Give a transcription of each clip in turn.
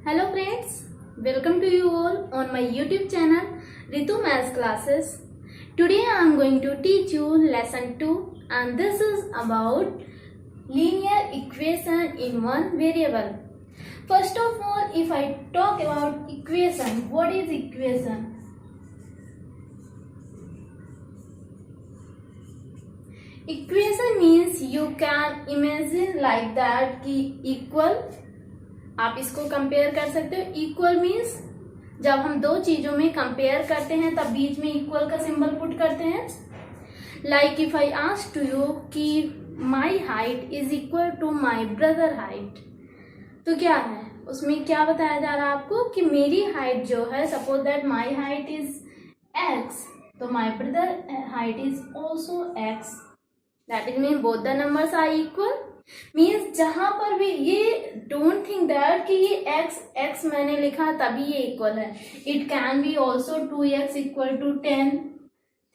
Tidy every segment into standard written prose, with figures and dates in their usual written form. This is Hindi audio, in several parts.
Hello friends, welcome to you all on my YouTube channel Ritu Maths Classes. Today I am going to teach you lesson 2 and this is about linear equation in one variable. First of all, if I talk about equation, what is equation? Equation means you can imagine like that कि equal, आप इसको कंपेयर कर सकते हो. इक्वल मीन्स जब हम दो चीजों में कंपेयर करते हैं तब बीच में इक्वल का सिंबल पुट करते हैं. Like if I ask to you कि my height is equal to my brother height, तो क्या है उसमें क्या बताया जा रहा है आपको कि मेरी हाइट जो है, suppose that my height is X, तो my brother height is also X. That is mean both the numbers are equal. Means जहां पर भी ये डोंट थिंक दैट कि ये एक्स एक्स मैंने लिखा तभी ये इक्वल है. It can be also 2x equal to 10,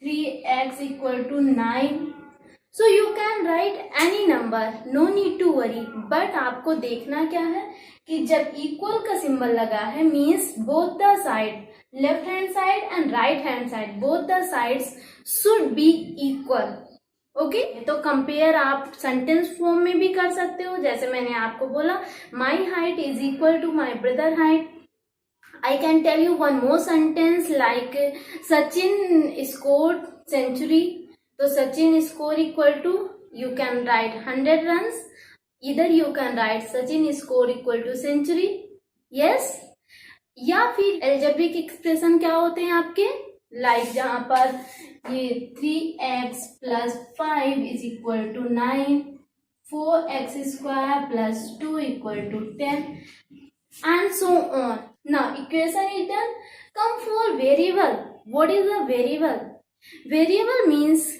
3x equal to 9. So you can write any number, no need to worry. But आपको देखना क्या है कि जब इक्वल का सिंबल लगा है means both the side, left hand side and right hand side, both the sides should be equal. Okay, तो कंपेयर आप सेंटेंस फॉर्म में भी कर सकते हो. जैसे मैंने आपको बोला my height is equal to my brother height. I can tell you one more sentence like Sachin score century. तो Sachin score equal to, you can write 100 runs, इधर you can write Sachin score equal to century. Yes, या फिर एल्जेब्रिक एक्सप्रेशन क्या होते हैं आपके, लाइक जहां पर ये 3x प्लस 5 is equal to 9, 4x square plus 2 equal to 10 and so on. Now equation is done. Come for variable. What is a variable? Variable means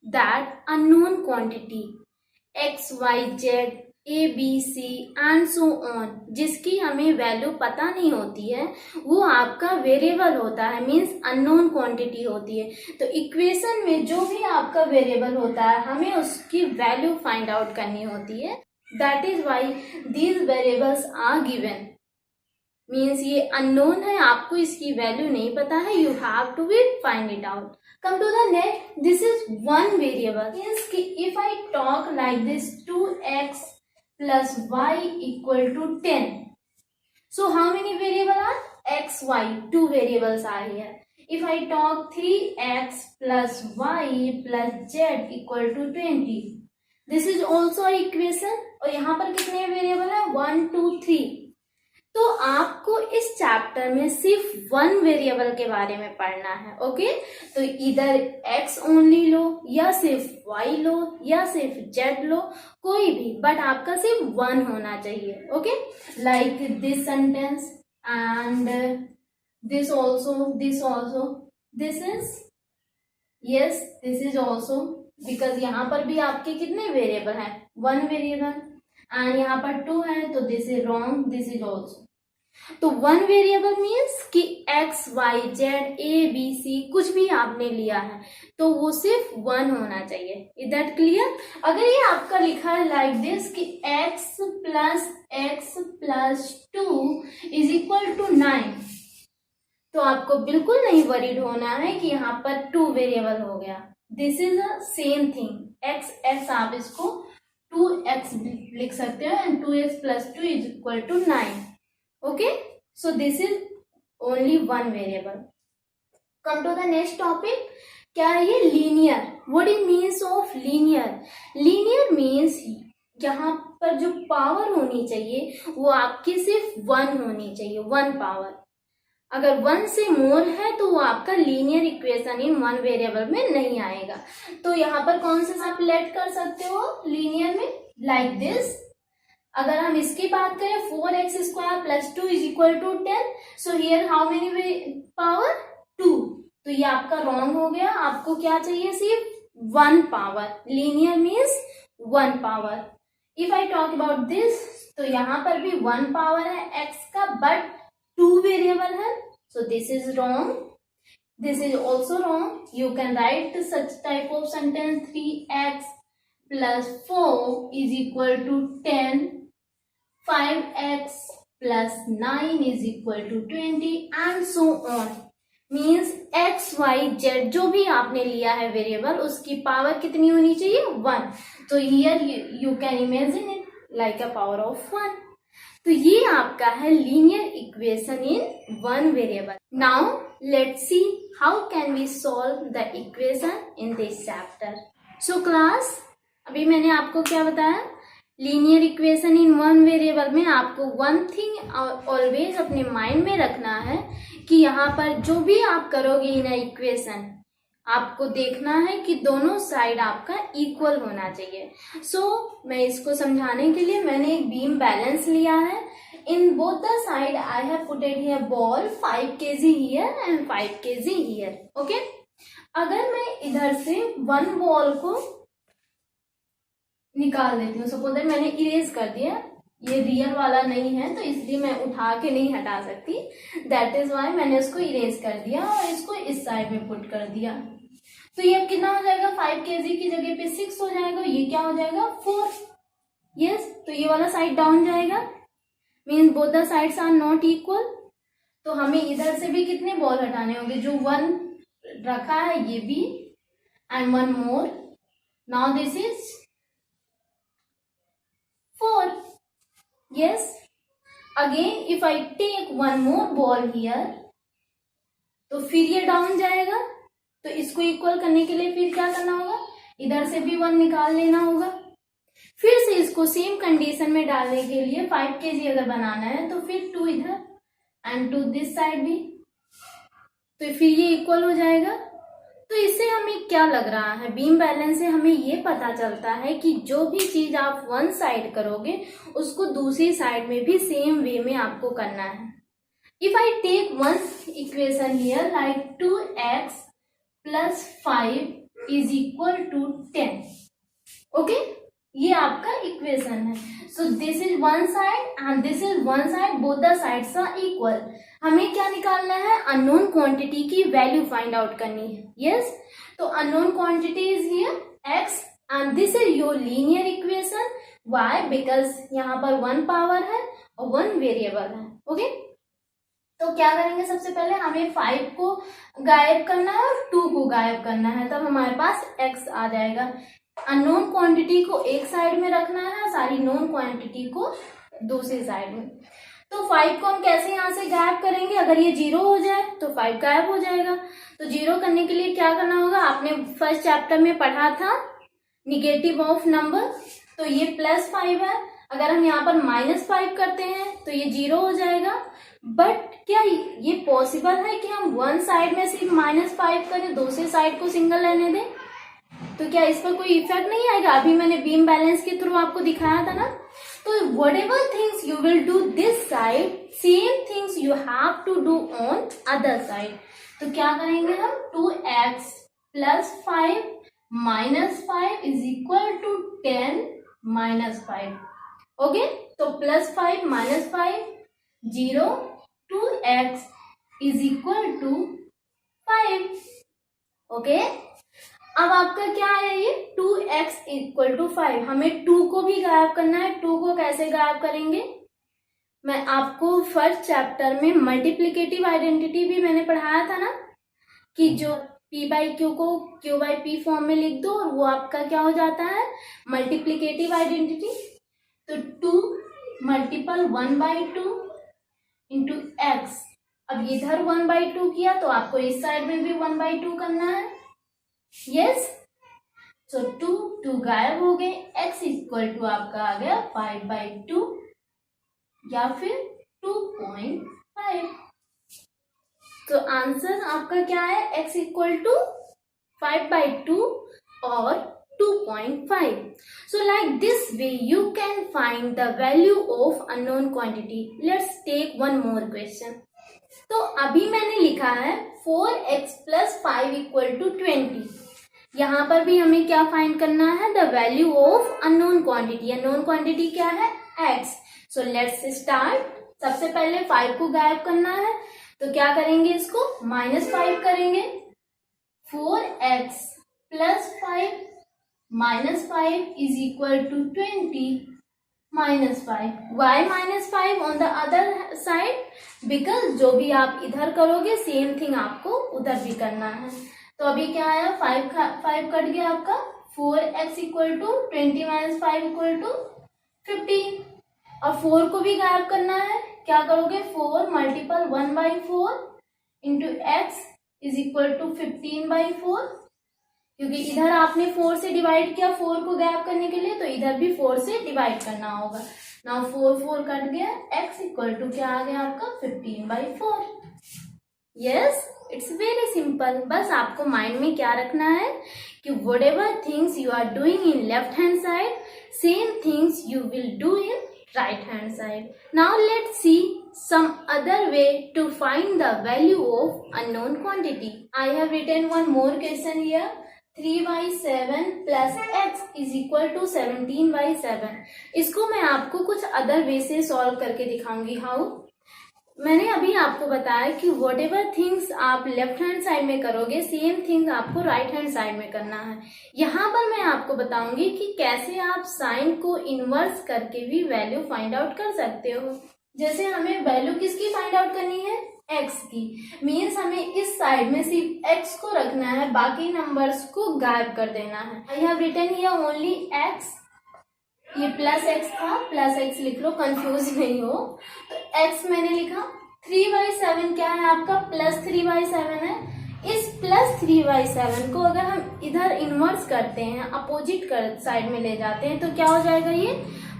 that unknown quantity x, y, z, a, b, c and so on, जिसकी हमें वैल्यू पता नहीं होती है, वो आपका वेरिएबल होता है. मीन्स अननोन क्वांटिटी होती है. तो इक्वेशन में जो भी आपका वेरिएबल होता है हमें उसकी वैल्यू फाइंड आउट करनी होती है. That is why these variables are given. Means ये अननोन है, आपको इसकी वैल्यू नहीं पता है, you have to be find it out. Come to the next. This is one variable. Means if I talk like this 2x plus y equal to 10. So how many variables are? X, y. Two variables are here. If I talk 3x plus y plus z equal to 20. This is also an equation. और यहाँ पर कितने वेरिएबल है? 1, 2, 3. तो आपको इस चैप्टर में सिर्फ वन वेरिएबल के बारे में पढ़ना है. ओके, तो इधर x ओनली लो या सिर्फ y लो या सिर्फ z लो, कोई भी, बट आपका सिर्फ वन होना चाहिए. Okay, like this sentence and this also, this also, this is, yes this is also, because यहाँ पर भी आपके कितने वेरिएबल हैं? One variable. एंड यहाँ पर 2 है तो this is wrong, this is also. तो वन वेरिएबल मीन्स कि x, y, z, a, b, c कुछ भी आपने लिया है तो वो सिर्फ वन होना चाहिए. Is that clear? अगर ये आपका लिखा है लाइक दिस कि x plus 2 is equal to 9, तो आपको बिल्कुल नहीं वरीड होना है कि यहाँ पर 2 वेरिएबल हो गया. This is a same thing. x आप इसको 2x लिख सकते हो and 2x plus 2 is equal to 9. Okay, so this is only one variable. Come to the next topic. क्या है ये? linear. What it means of linear? Linear means यहाँ पर जो पावर होनी चाहिए वो आपकी सिर्फ 1 होनी चाहिए, 1 पावर. अगर 1 से मोर है तो वो आपका linear equation in one variable में नहीं आएगा. तो यहाँ पर कौन से आप लेट कर सकते हो लीनियर में? Like this. अगर हम इसकी बात करें 4x square plus 2 is equal to 10. So here how many power? 2. तो ये आपका रॉन्ग हो गया. आपको क्या चाहिए? सिर्फ 1 power. Linear means 1 power. If I talk about this, तो यहाँ पर भी 1 पावर है x का, बट 2 वेरिएबल है. So this is wrong. This is also wrong. You can right such type of sentence 3x plus 4 is equal to 10, 5x plus 9 is equal to 20 and so on. Means X Y Z जो भी आपने लिया है वेरिएबल उसकी पावर कितनी होनी चाहिए 1. तो here you can imagine it like a power of 1. तो ये आपका है linear equation in one variable. Now let's see how can we solve the equation in this chapter. So class, अभी मैंने आपको क्या बताया, linear equation in one variable में आपको वन थिंग ऑलवेज अपने माइंड में रखना है कि यहाँ पर जो भी आप करोगे इन इक्वेशन, आपको देखना है कि दोनों साइड आपका इक्वल होना चाहिए. सो मैं इसको समझाने के लिए मैंने एक बीम बैलेंस लिया है. In both the side I have putted here ball 5 kg here and 5 kg here. Okay, अगर मैं इधर से वन बॉल को निकाल देती हूँ, सपोज दैट मैंने इरेज कर दिया, ये रियल वाला नहीं है तो इसलिए मैं उठा के नहीं हटा सकती, दैट इज वाई मैंने उसको इरेज कर दिया और इसको इस साइड में पुट कर दिया. तो ये कितना हो जाएगा, 5 kg की जगह पे 6 हो जाएगा. ये क्या हो जाएगा 4. यस, तो ये वाला साइड डाउन जाएगा, means both the sides are not equal. तो हमें इधर से भी कितने बॉल हटाने होंगे, जो 1 रखा है ये भी, and 1 more. Now this is 4. Yes, again if I take one more ball here, तो फिर ये डाउन जाएगा. तो इसको इक्वल करने के लिए फिर क्या करना होगा, इधर से भी 1 निकाल लेना होगा. फिर से इसको सेम कंडीशन में डालने के लिए 5 kg अगर बनाना है तो फिर 2 इधर एंड 2 दिस साइड भी, तो फिर ये इक्वल हो जाएगा. तो इससे हमें क्या लग रहा है, बीम बैलेंस से हमें ये पता चलता है कि जो भी चीज आप वन साइड करोगे उसको दूसरी साइड में भी सेम वे में आपको करना है. If I take one equation here like 2x plus 5 is equal to 10. Okay, ये आपका इक्वेशन है. So this is one side and this is one side, both the sides are equal. हमें क्या निकालना है, अननोन क्वांटिटी की वैल्यू फाइंड आउट करनी है. यस, तो unknown quantity is here x and this is your linear equation. Why, because यहाँ पर 1 पावर है और 1 वेरिएबल है. ओके, तो क्या करेंगे, सबसे पहले हमें 5 को गायब करना है और 2 को गायब करना है, तब हमारे पास x आ जाएगा. अननोन क्वांटिटी को एक साइड में रखना है, सारी नोन क्वांटिटी को दूसरी साइड में. तो 5 को हम कैसे यहाँ से गायब करेंगे, अगर ये 0 हो जाए तो 5 गायब हो जाएगा. तो 0 करने के लिए क्या करना होगा, आपने फर्स्ट चैप्टर में पढ़ा था निगेटिव ऑफ नंबर. तो ये +5 है, अगर हम यहाँ पर -5 करते हैं तो ये 0 हो जाएगा. बट क्या ये पॉसिबल है कि हम वन साइड में सिर्फ -5 करें, दूसरी साइड को सिंगल रहने दें? तो क्या इस पर कोई इफेक्ट नहीं आएगा? अभी मैंने बीम बैलेंस के थ्रू आपको दिखाया था ना. तो whatever things you will do this side, same things you have to do on other side. तो क्या करेंगे हम, 2x plus 5 minus 5 is equal to 10 minus 5. Okay, तो +5 minus 5 0, 2x is equal to 5. Okay, अब आपका क्या है, ये 2x इक्वल टू 5. हमें 2 को भी गायब करना है. 2 को कैसे गायब करेंगे, मैं आपको फर्स्ट चैप्टर में मल्टीप्लिकेटिव आइडेंटिटी भी मैंने पढ़ाया था ना, कि जो p बाई क्यू को q बाई p फॉर्म में लिख दो और वो आपका क्या हो जाता है, मल्टीप्लिकेटिव आइडेंटिटी. तो 2 मल्टीपल 1/2 इंटू x. अब इधर 1/2 किया तो आपको इस साइड में भी 1/2 करना है. यस, सो 2 गायब हो गए. x इक्वल टू आपका आ गया 5/2 या फिर 2.5. तो आंसर आपका क्या है, x इक्वल टू 5/2 और 2.5. So like this way you can find the value of unknown quantity. Let's take one more question. तो अभी मैंने लिखा है 4x plus 5 equal to 20. यहाँ पर भी हमें क्या फाइंड करना है, the value of unknown quantity. Unknown quantity क्या है, x. So let's start. सबसे पहले 5 को गायब करना है, तो क्या करेंगे, इसको -5 करेंगे. 4x plus 5 minus 5 is equal to 20. -5। Y -5 on the other side, because जो भी आप इधर करोगे सेम थिंग आपको उधर भी करना है। तो अभी क्या आया, 5 कट गया आपका, 4x equal to 20 - 5 equal to 15। और 4 को भी गायब करना है, क्या करोगे, 4 multiple 1/4 into x is equal to 15/4, क्योंकि इधर आपने 4 से डिवाइड किया 4 को गायब करने के लिए, तो इधर भी 4 से डिवाइड करना होगा। नाउ 4 कट गया, x इक्वल टू क्या आ गया आपका, 15/4। Yes, it's very simple. बस आपको माइंड में क्या रखना है कि whatever things you are doing in left hand side, same things you will do in right hand side. Now let's see some other way to find the value of unknown quantity. I have written one more question here. 3/7 plus x is equal to 17/7. इसको मैं आपको कुछ अदर वे से सॉल्व करके दिखाऊंगी। हाउ? मैंने अभी आपको बताया कि वट एवर थिंग्स आप लेफ्ट हैंड साइड में करोगे सेम थिंग्स आपको राइट हैंड साइड में करना है। यहाँ पर मैं आपको बताऊंगी कि कैसे आप साइन को इनवर्स करके भी वैल्यू फाइंड आउट कर सकते हो। जैसे हमें वैल्यू किसकी फाइंड आउट करनी है, x की, मीन्स हमें इस साइड में सिर्फ x को रखना है, बाकी नंबर्स को गायब कर देना है। I have written here only x, ये प्लस एक्स था, प्लस एक्स लिख लो, कंफ्यूज नहीं हो। तो x मैंने लिखा, 3/7 क्या है आपका, +3/7 है। इस +3/7 को अगर हम इधर इनवर्स करते हैं, अपोजिट साइड में ले जाते हैं, तो क्या हो जाएगा, ये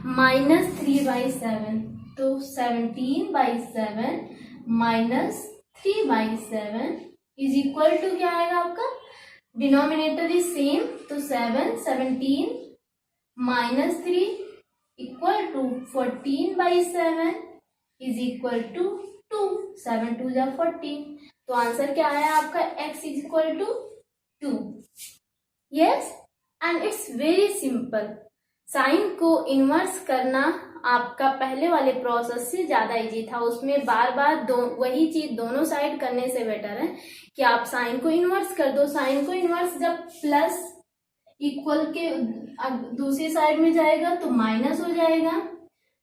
-3/7। तो 17/7 -3/7 इज इक्वल टू क्या आएगा आपका, डिनोमिनेटर इज सेम, तो 17 -3 equal to 14/7 is equal to 2, 7 2 जा 14। तो आंसर क्या आया आपका, x is equal to 2। Yes, and it's very simple. Sign को इनवर्स करना आपका पहले वाले प्रोसेस से ज्यादा इजी था। उसमें बार बार वही चीज दोनों साइड करने से बेटर है कि आप साइन को इनवर्स कर दो। साइन को इनवर्स जब प्लस इक्वल के दूसरी साइड में जाएगा तो माइनस हो जाएगा,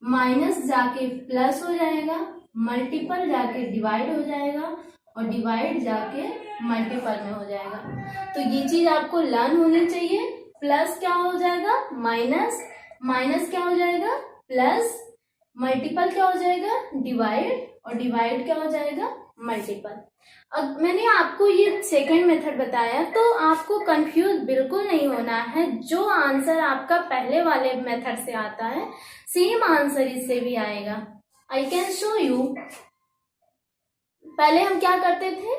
माइनस जाके प्लस हो जाएगा, मल्टीपल जाके डिवाइड हो जाएगा, और डिवाइड जाके मल्टीपल में हो जाएगा। तो ये चीज आपको लर्न होनी चाहिए। प्लस क्या हो जाएगा, माइनस, माइनस क्या हो जाएगा, प्लस, मल्टीपल क्या हो जाएगा, डिवाइड, और डिवाइड क्या हो जाएगा, मल्टीपल। अब मैंने आपको ये सेकंड मेथड बताया, तो आपको कंफ्यूज बिल्कुल नहीं होना है। जो आंसर आपका पहले वाले मेथड से आता है सेम आंसर इससे भी आएगा। I can show you. पहले हम क्या करते थे,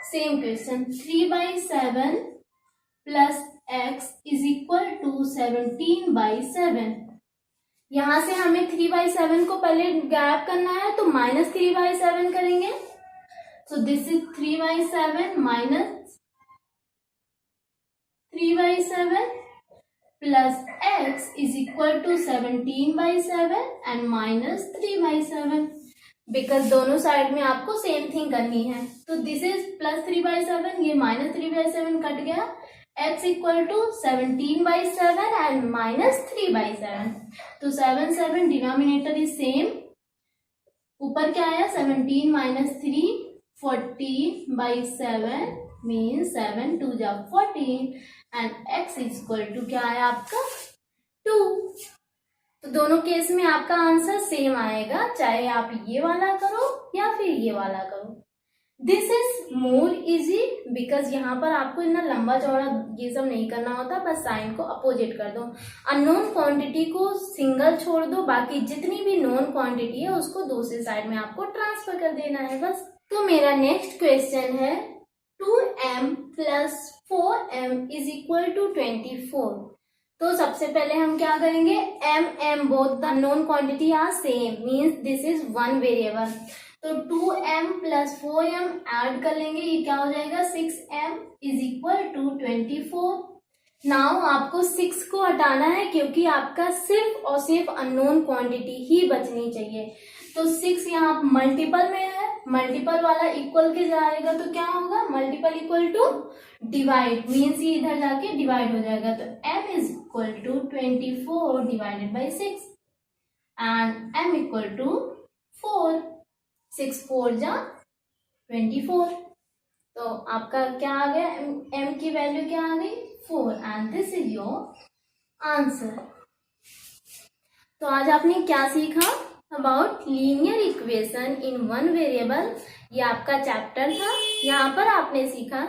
same question, 3/7 plus x is equal to 17/7। यहां से हमें 3/7 को पहले गायब करना है, तो -3/7 करेंगे। So this is 3/7 minus 3/7 plus x is equal to 17/7 and minus 3/7, because दोनों साइड में आपको सेम थिंग करनी है। तो दिस इज +3/7, ये -3/7 कट गया, x इक्वल टू 17/7 एंड -3/7। तो 7 डिनोमिनेटर इज सेम, ऊपर क्या आया, 17 - 3, 14/7 मीन्स 7 2 जा 14 and x is equal to क्या आया आपका, 2। तो दोनों केस में आपका आंसर सेम आएगा, चाहे आप ये वाला करो या फिर ये वाला करो। This is more easy because यहाँ पर आपको इतना लंबा चौड़ा ये सब नहीं करना होता, बस साइन को अपोजिट कर दो। अननोन क्वांटिटी को सिंगल छोड़ दो, बाकी जितनी भी नोन क्वांटिटी है उसको दूसरी साइड में आपको ट्रांसफर कर देना है बस। तो मेरा नेक्स्ट क्वेश्चन है 2m + 4m is equal to 24। तो सबसे पहले हम क्या करेंगे, m both the known quantity are same means this is one variable. तो 2m + 4m ऐड कर लेंगे, ये क्या हो जाएगा, 6m is equal to 24। Now आपको 6 को हटाना है क्योंकि आपका सिर्फ और सिर्फ अननोन क्वांटिटी ही बचनी चाहिए। तो 6 यहाँ मल्टीपल में है, मल्टीपल वाला इक्वल के जाएगा तो क्या होगा, multiple equal to divide means ये इधर जाके डिवाइड हो जाएगा। तो m is equal to 24 divided by 6। and m equal to 4. 6 4 जा 24. तो आपका क्या आ गया, m की वैल्यू क्या आ गई 4 and this is your answer. तो आज आपने क्या सीखा about linear equation in one variable. ये आपका चैप्टर था. यहाँ पर आपने सीखा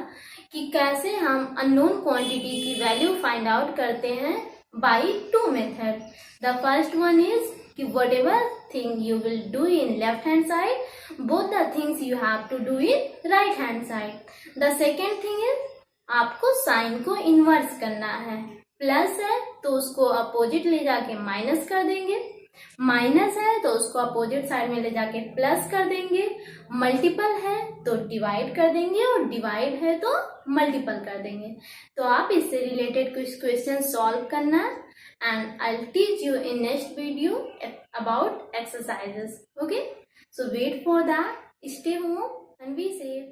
कि कैसे हम अननोन क्वांटिटी की वैल्यू फाइंड आउट करते हैं by two method. The first one is कि whatever thing you will do in left hand side, both the things you have to do in right hand side. The second thing is आपको साइन को इन्वर्स करना है. प्लस है तो उसको अपोजिट ले जाके माइनस कर देंगे, माइनस है तो उसको अपोजिट साइड में ले जाके प्लस कर देंगे, मल्टीपल है तो डिवाइड कर देंगे और डिवाइड है तो मल्टीपल कर देंगे. तो आप इससे रिलेटेड कुछ क्वेश्चन सॉल्व करना and I'll teach you in next video about exercises. Okay, so wait for that. Stay home and be safe.